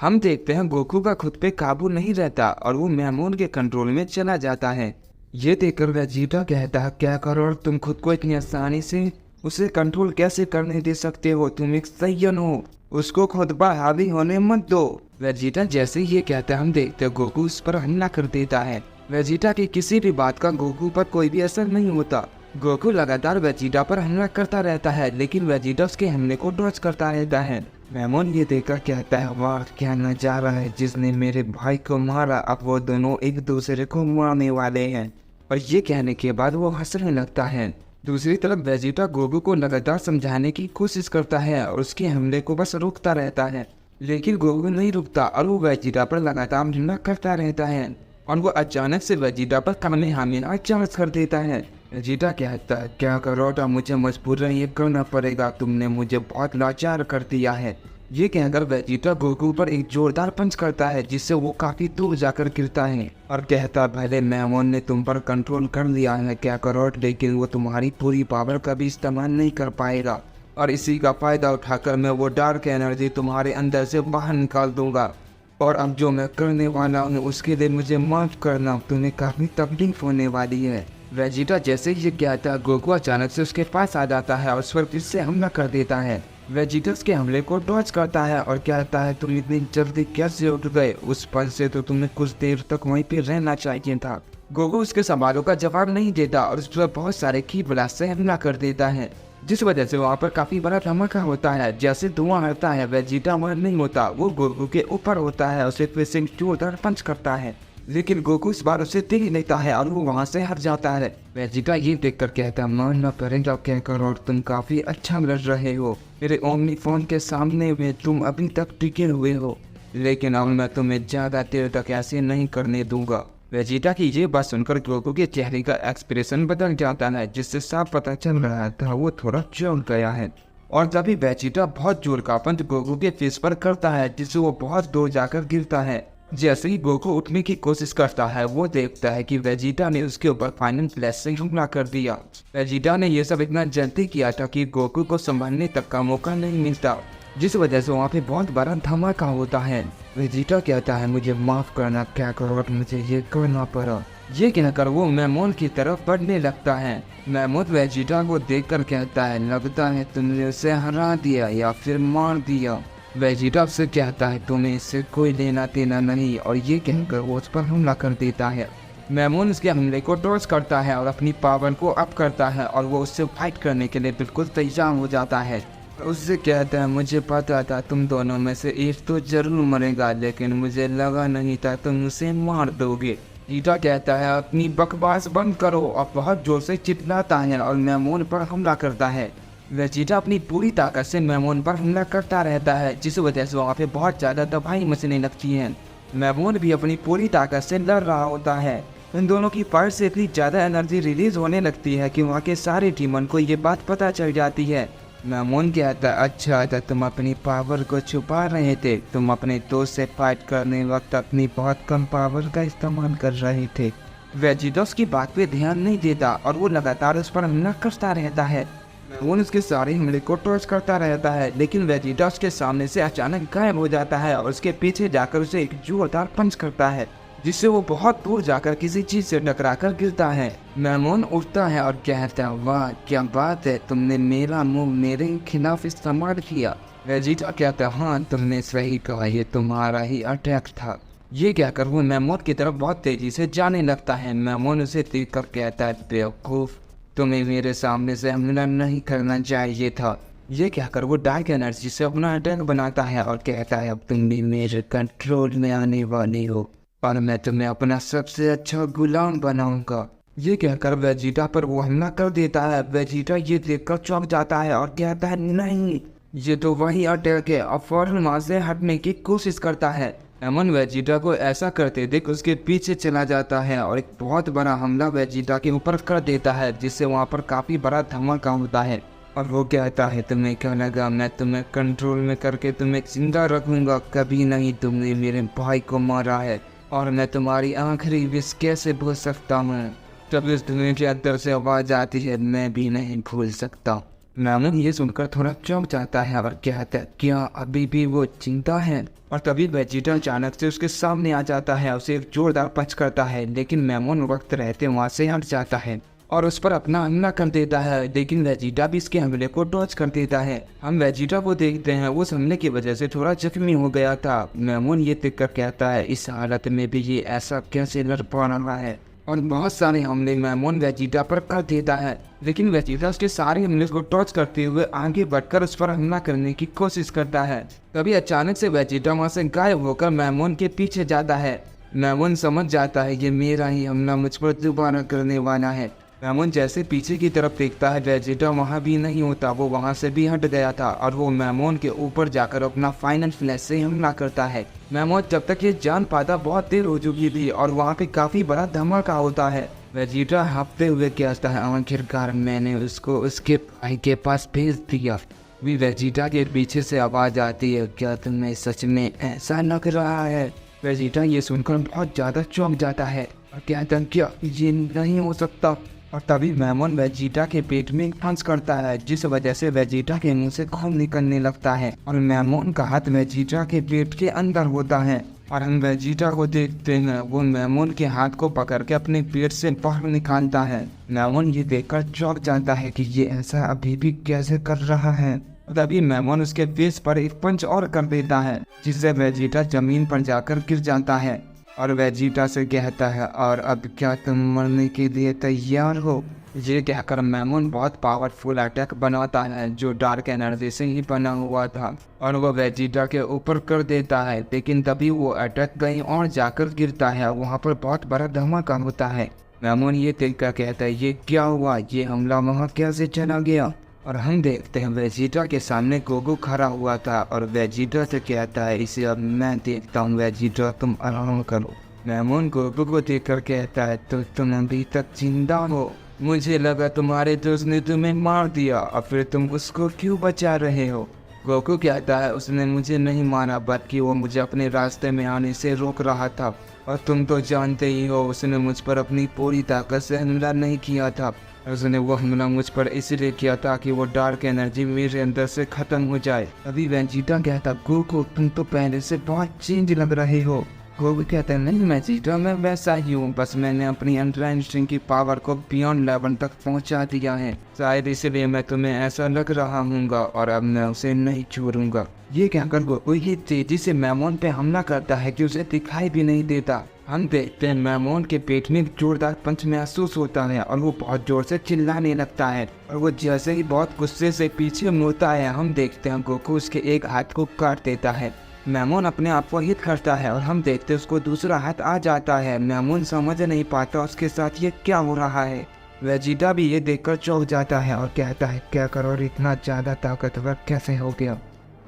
हम देखते हैं गोकू का खुद पे काबू नहीं रहता और वो मैमोन के कंट्रोल में चला जाता है। ये देखकर वेजिटा कहता है, क्या करो तुम खुद को इतनी आसानी से उसे कंट्रोल कैसे करने दे सकते हो, तुम एक सैयन हो, उसको खुद पर हावी होने मत दो। वेजिटा जैसे ही ये कहता है हम देखते हैं गोकू उस पर हमला कर देता है। वेजिटा की किसी भी बात का गोकू पर कोई भी असर नहीं होता। गोकू लगातार वेजिटा पर हमला करता रहता है लेकिन वेजिटा उसके हमले को डॉज करता रहता है। मैमोन ये देखकर कहता है, वाह क्या नजारा है, जिसने मेरे भाई को मारा अब वो दोनों एक दूसरे को मारने वाले हैं। और ये कहने के बाद वो हंसने लगता है। दूसरी तरफ वेजिटा गोकू को लगातार समझाने की कोशिश करता है और उसके हमले को बस रोकता रहता है, लेकिन गोकू नहीं रुकता और वो वेजिटा पर लगातार हमला करता रहता है और वो अचानक से वेजिटा पर कामेहामेहा चार्ज कर देता है। वेजिटा कहता है, क्या करोटा, मुझे मजबूरन ये करना पड़ेगा, तुमने मुझे बहुत लाचार कर दिया है। ये कहकर वेजिटा गोकू पर एक जोरदार पंच करता है जिससे वो काफी दूर जाकर गिरता है और कहता, भले मैमोन ने तुम पर कंट्रोल कर लिया है क्या करोट, लेकिन वो तुम्हारी पूरी पावर का भी इस्तेमाल नहीं कर पाएगा और इसी का फायदा उठाकर मैं वो डार्क एनर्जी तुम्हारे अंदर से बाहर निकाल दूंगा। और अब जो मैं करने वाला हूँ उसके लिए मुझे माफ करना, तुम्हें काफी तकलीफ होने वाली है। वेजिटा जैसे ही कहता है गोकू अचानक से उसके पास आ जाता है और उस पर फिर से हमला कर देता है। वेजिटा उसके हमले को डॉज करता है और कहता है, तुम इतनी जल्दी कैसे उठ गए, उस पल से तो तुम्हें कुछ देर तक वहीं पे रहना चाहिए था। गोकू उसके सवालों का जवाब नहीं देता और उस पर बहुत सारे की ब्लास्ट से हमला कर देता है जिस वजह से वहाँ पर काफी बड़ा धमाका होता है। जैसे धुआं हटता है वेजिटा वह नहीं होता, वो गोकू के ऊपर होता है, उसे फिर से जोरदार पंच करता है लेकिन गोकू इस बार उसे देख लेता है और वो वहाँ से हट जाता है। वेजिटा ये देखकर कहता है, मानना पड़ेगा क्या करो, तुम काफी अच्छा लड़ रहे हो, मेरे ओमनी फोन के सामने में तुम अभी तक टिके हुए हो, लेकिन अब मैं तुम्हें ज्यादा देर तक ऐसे नहीं करने दूंगा। वेजिटा की ये बात सुनकर गोकू के चेहरे का एक्सप्रेशन बदल जाता है जिससे साफ पता चल रहा था वो थोड़ा चौंक गया है। और तभी वेजिटा बहुत जोर का पंच गोकू के फेस पर करता है जिससे वो बहुत दूर जाकर गिरता है। जैसे ही गोकू उठने की कोशिश करता है वो देखता है कि वेजिटा ने उसके ऊपर फाइनल फ्लैश से हमला कर दिया। वेजिटा ने यह सब इतना जल्दी किया था कि गोकू को संभालने तक का मौका नहीं मिलता जिस वजह से वहाँ पे बहुत बड़ा धमाका होता है। वेजिटा कहता है, मुझे माफ करना क्या करो, मुझे ये करना पड़ा। ये कहकर वो मैमोन की तरफ बढ़ने लगता है। मैमोन वेजिटा को देखकर कहता है, लगता है तुमने उसे हरा दिया या फिर मार दिया। वेजिटा उससे कहता है, तुम्हें इससे कोई लेना देना नहीं, और ये कहकर वो उस पर हमला कर देता है। मैमोन उसके हमले को डॉज करता है और अपनी पावर को अप करता है और वो उससे फाइट करने के लिए बिल्कुल तैयार हो जाता है। उससे कहता है, मुझे पता था तुम दोनों में से एक तो जरूर मरेगा, लेकिन मुझे लगा नहीं था तुम उसे मार दोगे। ईटा कहता है, अपनी बकवास बंद करो, और बहुत जोर से चिल्लाता है और मैमोन पर हमला करता है। वेजिटा अपनी पूरी ताकत से मैमोन पर हमला करता रहता है जिस वजह से वहाँ पे बहुत ज़्यादा तबाही मचने लगती है। मैमोन भी अपनी पूरी ताकत से लड़ रहा होता है। इन दोनों की फाइट से इतनी ज़्यादा एनर्जी रिलीज होने लगती है कि वहाँ के सारे टीमन को ये बात पता चल जाती है। मैमोन कहता है, अच्छा था तुम अपनी पावर को छुपा रहे थे, तुम अपने दोस्त से फाइट करने वक्त अपनी बहुत कम पावर का इस्तेमाल कर रहे थे। वेजिटा उसकी बात पे ध्यान नहीं देता और वो लगातार उस पर हमला करता रहता है। मैमोन उसके सारे हमले को टॉर्च करता रहता है लेकिन वेजिटा उसके सामने से अचानक गायब हो जाता है और उसके पीछे जाकर उसे एक जोरदार पंच करता है जिससे वो बहुत दूर जाकर किसी चीज से टकराकर गिरता है। मैमोन उठता है और कहता है, वाह क्या बात है, तुमने मेरा मुंह मेरे खिलाफ इस्तेमाल किया। वेजिटा कहता है, हाँ तुमने सही कहा, ये तुम्हारा ही अटैक था। ये कहकर वो मैमोन की तरफ बहुत तेजी से जाने लगता है। मैमोन उसे देखकर कहता है, बेवकूफ, तुम्हें मेरे सामने से हमला नहीं करना चाहिए था। ये कहकर वो डार्क एनर्जी से अपना अटैक बनाता है और कहता है, अब तुम भी मेरे कंट्रोल में आने वाली हो और मैं तुम्हें अपना सबसे अच्छा गुलाम बनाऊंगा। ये कहकर वेजिटा पर वो हमला कर देता है। वेजिटा ये देखकर चौंक जाता है और कहता है, नहीं ये तो वही अटैक है, और फौरन वहाँ से हटने की कोशिश करता है। मैमोन वेजिटा को ऐसा करते देख उसके पीछे चला जाता है और एक बहुत बड़ा हमला वेजिटा के ऊपर कर देता है जिससे वहाँ पर काफ़ी बड़ा धमाका होता है। और वो कहता है, तुम्हें क्या लगा मैं तुम्हें कंट्रोल में करके तुम्हें जिंदा रखूंगा, कभी नहीं, तुमने मेरे भाई को मारा है और मैं तुम्हारी आखिरी विश कैसे भूल सकता हूँ। तब इस दुनिया के अंदर से आवाज़ आती है, मैं भी नहीं भूल सकता। मैमून ये सुनकर थोड़ा चौंक जाता है और कहता है, क्या अभी भी वो जिंदा है? और तभी वेजिटा अचानक से उसके सामने आ जाता है, उसे एक जोरदार पंच करता है, लेकिन मैमून वक्त रहते वहां से हट जाता है और उस पर अपना हमला कर देता है। लेकिन वेजिटा भी इसके हमले को डॉज कर देता है। हम वेजिटा को देखते हैं, उस हमले की वजह से थोड़ा जख्मी हो गया था। मैमून ये देखकर कहता है, इस हालत में भी ये ऐसा कैसे लड़ पा रहा है? और बहुत सारे हमले मैमून वेजिटा पर कर देता है, लेकिन वेजिटा उसके सारे हमले को टॉर्च करते हुए आगे बढ़कर उस पर हमला करने की कोशिश करता है। तभी अचानक से वेजिटा वहां से गायब होकर मैमून के पीछे जाता है। मैमून समझ जाता है ये मेरा ही हमला मुझ पर दोबारा करने वाला है। मैमून जैसे पीछे की तरफ देखता है, वेजिटा वहाँ भी नहीं होता, वो वहाँ से भी हट गया था और वो मैमून के ऊपर जाकर अपना फाइनल फ्लैश से हमला करता है। मैमून जब तक ये जान पाता बहुत देर हो चुकी थी और वहाँ पे काफी बड़ा धमाका होता है। वेजिटा हांफते हुए कहता है, आखिरकार मैंने उसको उसके भाई के पास भेज दिया। भी वेजिटा के पीछे से आवाज आती है, क्या तुम्हें सच में ऐसा लग रहा है? वेजिटा ये सुनकर बहुत ज्यादा चौंक जाता है और कहता है, क्या ये नहीं हो सकता? और तभी मैमून वेजिटा के पेट में पंच करता है, जिस वजह से वेजिटा के मुंह से खून निकलने लगता है और मैमून का हाथ वेजिटा के पेट के अंदर होता है और हम वेजिटा को देखते हैं, वो मैमून के हाथ को पकड़ के अपने पेट से बाहर निकालता है। मैमून ये देखकर चौंक जाता है कि ये ऐसा अभी भी कैसे कर रहा है। तभी मैमून उसके फेस पर एक पंच और कर देता है, जिससे वेजिटा जमीन पर जाकर गिर जाता है और वेजिटा से कहता है, और अब क्या तुम मरने के लिए तैयार हो? ये कहकर मैमून बहुत पावरफुल अटैक बनाता है, जो डार्क एनर्जी से ही बना हुआ था, और वो वेजिटा के ऊपर कर देता है। लेकिन तभी वो अटैक कहीं और जाकर गिरता है, वहाँ पर बहुत बड़ा धमाका होता है। मैमून ये देखकर कहता है, ये क्या हुआ? ये हमला वहाँ कैसे चला गया? और हम देखते हैं वेजिटा के सामने गोकू खड़ा हुआ था और वेजिटा से कहता है, इसे अब मैं देखता हूँ, वेजिटा तुम आराम करो। मैमून गोकू को देखकर कहता है, तो तुम अभी तक जिंदा हो? मुझे लगा तुम्हारे दोस्त ने तुम्हें मार दिया और फिर तुम उसको क्यों बचा रहे हो? गोकू कहता है, उसने मुझे नहीं मारा, बल्कि वो मुझे अपने रास्ते में आने से रोक रहा था, और तुम तो जानते ही हो उसने मुझ पर अपनी पूरी ताकत से हमला नहीं किया था। उसने वो हमला मुझ पर इसलिए किया था कि वो डार्क एनर्जी मेरे अंदर से खत्म हो जाए। तभी वेजिटा कहता, गोकू तुम तो पहले से बहुत चेंज लग रहे हो। गोकू कहता है, नहीं वेजिटा मैं वैसा ही हूँ, बस मैंने अपनी अंडर इंस्टिंक्ट की पावर को बियॉन्ड लेवल तक पहुँचा दिया है, शायद इसलिए मैं तुम्हें ऐसा लग रहा हूँगा और अब मैं उसे नहीं छोड़ूंगा। ये कहकर गोकू ही तेजी से मैमून पे हमला करता है कि उसे दिखाई भी नहीं देता। हम देखते हैं मैमून के पेट में जोरदार पंच महसूस होता है और वो बहुत जोर से चिल्लाने लगता है, और वो जैसे ही बहुत गुस्से से पीछे मुड़ता है, हम देखते हैं गोकू उसके एक हाथ को काट देता है। मैमून अपने आप को हिट करता है और हम देखते हैं उसको दूसरा हाथ आ जाता है। मैमून समझ नहीं पाता उसके साथ ये क्या हो रहा है। वेजिटा भी ये देखकर चौंक जाता है और कहता है, क्या करो, इतना ज्यादा ताकतवर कैसे हो गया?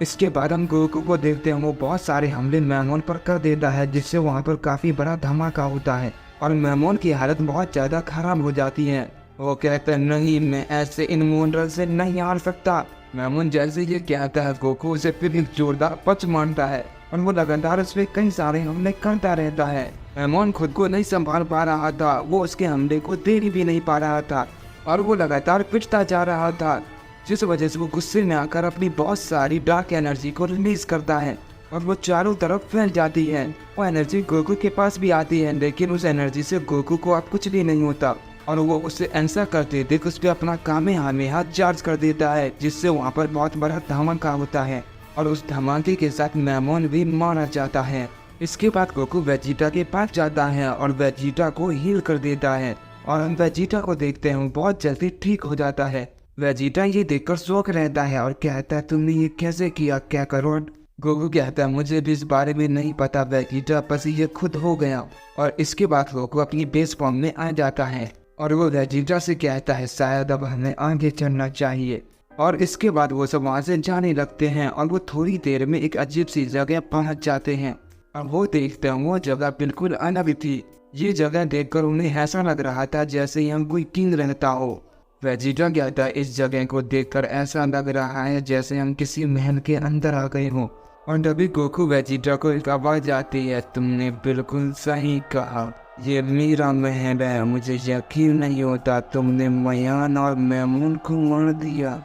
इसके बाद हम गोकू को देखते हैं, वो बहुत सारे हमले मैमून पर कर देता है, जिससे वहाँ पर काफी बड़ा धमाका होता है और मैमून की हालत बहुत ज्यादा खराब हो जाती है। वो कहता है, नहीं मैं ऐसे इनमोनरल से नहीं हार सकता। मैमून जैसे ये कहता है, गोकू उसे फिर एक जोरदार पंच मारता है और वो लगातार उस पर कई सारे हमले करता रहता है। मैमून खुद को नहीं संभाल पा रहा था, वो उसके हमले को देर भी नहीं पा रहा था और वो लगातार पिटता जा रहा था, जिस वजह से वो गुस्से में आकर अपनी बहुत सारी डार्क एनर्जी को रिलीज करता है और वो चारों तरफ फैल जाती है। वो एनर्जी गोकू के पास भी आती है, लेकिन उस एनर्जी से गोकू को अब कुछ भी नहीं होता और वो उससे ऐसा करते देख उस पर अपना कामेहामेहा चार्ज कर देता है, जिससे वहाँ पर बहुत बड़ा धमाका होता है और उस धमाके के साथ मैमून भी मारा जाता है। इसके बाद गोकू वेजिटा के पास जाता है और वेजिटा को हील कर देता है और हम वेजिटा को देखते हैं, बहुत जल्दी ठीक हो जाता है। वेजिटा ये देखकर शौक रहता है और कहता है, तुमने ये कैसे किया, क्या करो? गोकू कहता है, मुझे भी इस बारे में नहीं पता वेजिटा, बस ये खुद हो गया। और इसके बाद गोकू अपनी बेस फॉर्म में आ जाता है और वो वेजिटा से कहता है, शायद अब हमें आगे चलना चाहिए। और इसके बाद वो सब वहाँ से जाने लगते हैं और वो थोड़ी देर में एक अजीब सी जगह पहुँच जाते हैं और वो देखते हैं वो जगह बिल्कुल अलग थी। ये जगह देखकर उन्हें ऐसा लग रहा था जैसे यहाँ कोई किंग रहता हो। वेजिटा कहता है, इस जगह को देखकर ऐसा लग रहा है जैसे हम किसी महल के अंदर आ गए हों। और तभी गोकू वेजिटा को एक आवाज आती है, तुमने बिल्कुल सही कहा, ये मेरा महल है, मुझे यकीन नहीं होता तुमने मयान और मैमून को मार दिया।